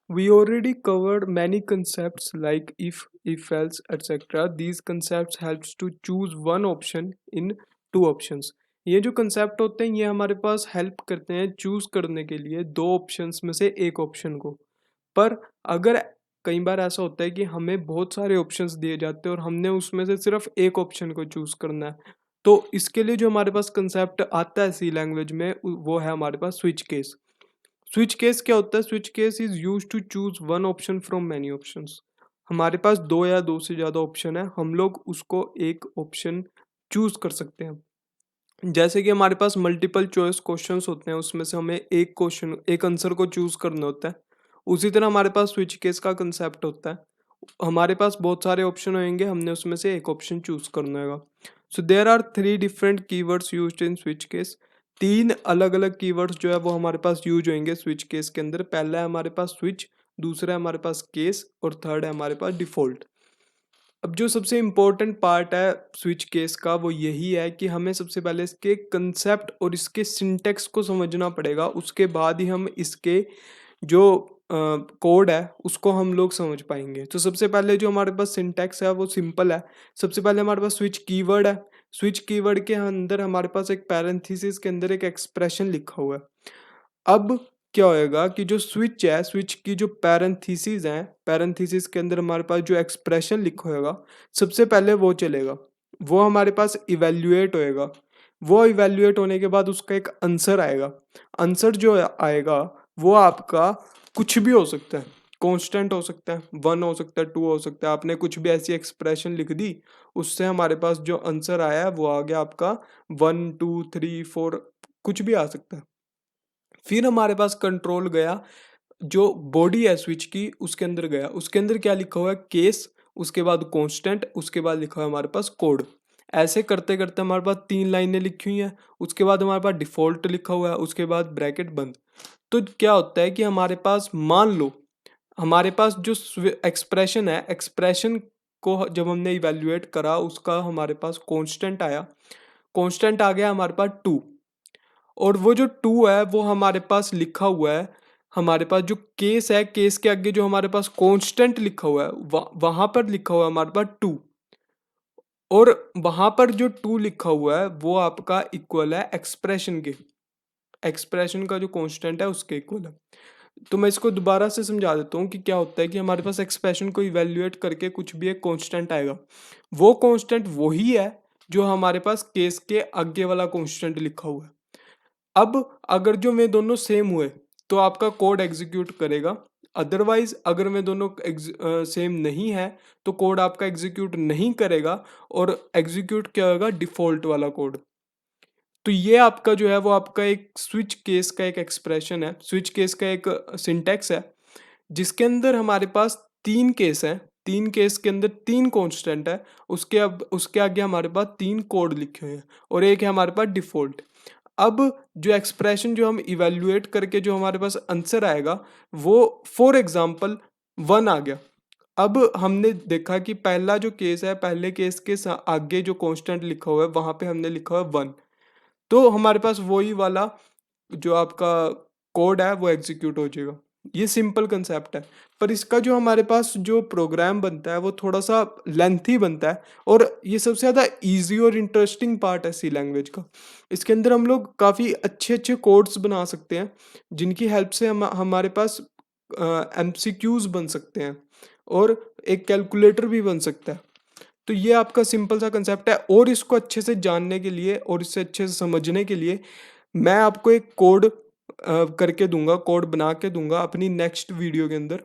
We already covered many concepts like if else, etc. These concepts helps to choose one option in two options. ये जो concept होते हैं ये हमारे पास help करते हैं चूज करने के लिए दो ऑप्शंस में से एक ऑप्शन को। पर अगर कई बार ऐसा होता है कि हमें बहुत सारे ऑप्शंस दिए जाते हैं और हमने उसमें से सिर्फ एक ऑप्शन को चूज करना है, तो इसके लिए जो हमारे पास कंसेप्ट आता है सी लैंग्वेज में वो है हमारे पास स्विच केस। स्विच केस क्या होता है? Switch case is use to choose one option from many options. हमारे पास दो या दो से ज़्यादा ऑप्शन है, हम लोग उसको एक ऑप्शन चूज कर सकते हैं। जैसे कि हमारे पास मल्टीपल चॉइस क्वेश्चंस होते हैं, उसमें से हमें एक क्वेश्चन एक आंसर को चूज करना होता है। उसी तरह हमारे पास स्विच केस का कंसेप्ट होता है। हमारे पास बहुत सारे ऑप्शन होंगे, हमने उसमें से एक ऑप्शन चूज करना होगा। So there are three different keywords used in switch case. तीन अलग अलग कीवर्ड्स जो है वो हमारे पास यूज होंगे स्विच केस के अंदर। पहला है हमारे पास स्विच, दूसरा है हमारे पास केस और थर्ड है हमारे पास डिफॉल्ट। अब जो सबसे इम्पोर्टेंट पार्ट है स्विच केस का वो यही है कि हमें सबसे पहले इसके कंसेप्ट और इसके सिंटेक्स को समझना पड़ेगा, उसके बाद ही हम इसके जो कोड है उसको हम लोग समझ पाएंगे। तो सबसे पहले जो हमारे पास सिंटेक्स है वो सिंपल है। सबसे पहले हमारे पास स्विच कीवर्ड है। स्विच कीवर्ड के अंदर हमारे पास एक पैरेंथेसिस के अंदर एक एक्सप्रेशन लिखा हुआ है। अब क्या होएगा कि जो स्विच है, स्विच की जो पैरेंथेसिस है, पैरेंथेसिस के अंदर हमारे पास जो एक्सप्रेशन लिखा होगा सबसे पहले वो चलेगा। वो हमारे पास इवेल्युएट होएगा। वो इवेल्युएट होने के बाद उसका एक आंसर आएगा। आंसर जो आएगा वो आपका कुछ भी हो सकता है। कांस्टेंट हो सकता है, 1 हो सकता है, 2 हो सकता है। आपने कुछ भी ऐसी एक्सप्रेशन लिख दी, उससे हमारे पास जो आंसर आया है वो आ गया आपका 1 2 3 4, कुछ भी आ सकता है। फिर हमारे पास कंट्रोल गया, जो बॉडी है स्विच की उसके अंदर गया। उसके अंदर क्या लिखा हुआ है? केस, उसके बाद कांस्टेंट, उसके बाद लिखा हुआ है हमारे पास कोड। ऐसे करते करते हमारे पास 3 लाइनें लिखी हुई हैं। उसके बाद हमारे पास डिफॉल्ट लिखा हुआ है, उसके बाद ब्रैकेट बंद। तो क्या होता है कि हमारे पास मान लो हमारे पास जो एक्सप्रेशन है, एक्सप्रेशन को जब हमने इवेल्युएट करा उसका हमारे पास कांस्टेंट आया। कांस्टेंट आ गया हमारे पास 2। और वो जो 2 है वो हमारे पास लिखा हुआ है। हमारे पास जो केस है, केस के आगे जो हमारे पास कांस्टेंट लिखा हुआ है वहां पर लिखा हुआ है हमारे पास 2। और वहां पर जो 2 लिखा हुआ है वो आपका इक्वल है एक्सप्रेशन के। एक्सप्रेशन का जो कांस्टेंट है उसके इक्वल है। तो मैं इसको दोबारा से समझा देता हूँ कि क्या होता है कि हमारे पास एक्सप्रेशन को इवेल्युएट करके कुछ भी एक कांस्टेंट आएगा। वो कांस्टेंट वही है जो हमारे पास केस के आगे वाला कांस्टेंट लिखा हुआ है। अब अगर जो वे दोनों सेम हुए तो आपका कोड एग्जीक्यूट करेगा। अदरवाइज अगर वे दोनों सेम नहीं है तो कोड आपका एग्जीक्यूट नहीं करेगा और एग्जीक्यूट क्या होगा? डिफॉल्ट वाला कोड। तो ये आपका जो है वो आपका एक स्विच केस का एक एक्सप्रेशन है, स्विच केस का एक सिंटैक्स है, जिसके अंदर हमारे पास 3 केस हैं। 3 केस के अंदर 3 कांस्टेंट है। उसके आगे हमारे पास 3 कोड लिखे हुए हैं और एक है हमारे पास डिफॉल्ट। अब जो एक्सप्रेशन जो हम इवेल्युएट करके जो हमारे पास आंसर आएगा वो फॉर एग्जांपल 1 आ गया। अब हमने देखा कि पहला जो केस है, पहले केस के आगे जो कांस्टेंट लिखा हुआ है वहां पे हमने लिखा हुआ है 1। तो हमारे पास वही वाला जो आपका कोड है वो एग्जीक्यूट हो जाएगा। ये सिंपल कंसेप्ट है। पर इसका जो हमारे पास जो प्रोग्राम बनता है वो थोड़ा सा लेंथी बनता है और ये सबसे ज़्यादा इजी और इंटरेस्टिंग पार्ट है सी लैंग्वेज का। इसके अंदर हम लोग काफ़ी अच्छे अच्छे कोड्स बना सकते हैं जिनकी हेल्प से हमारे पास एमसीक्यूज बन सकते हैं और एक कैलकुलेटर भी बन सकता है। तो ये आपका सिंपल सा कंसेप्ट है और इसको अच्छे से जानने के लिए और इससे अच्छे से समझने के लिए मैं आपको एक कोड करके दूंगा, कोड बना के दूंगा अपनी नेक्स्ट वीडियो के अंदर।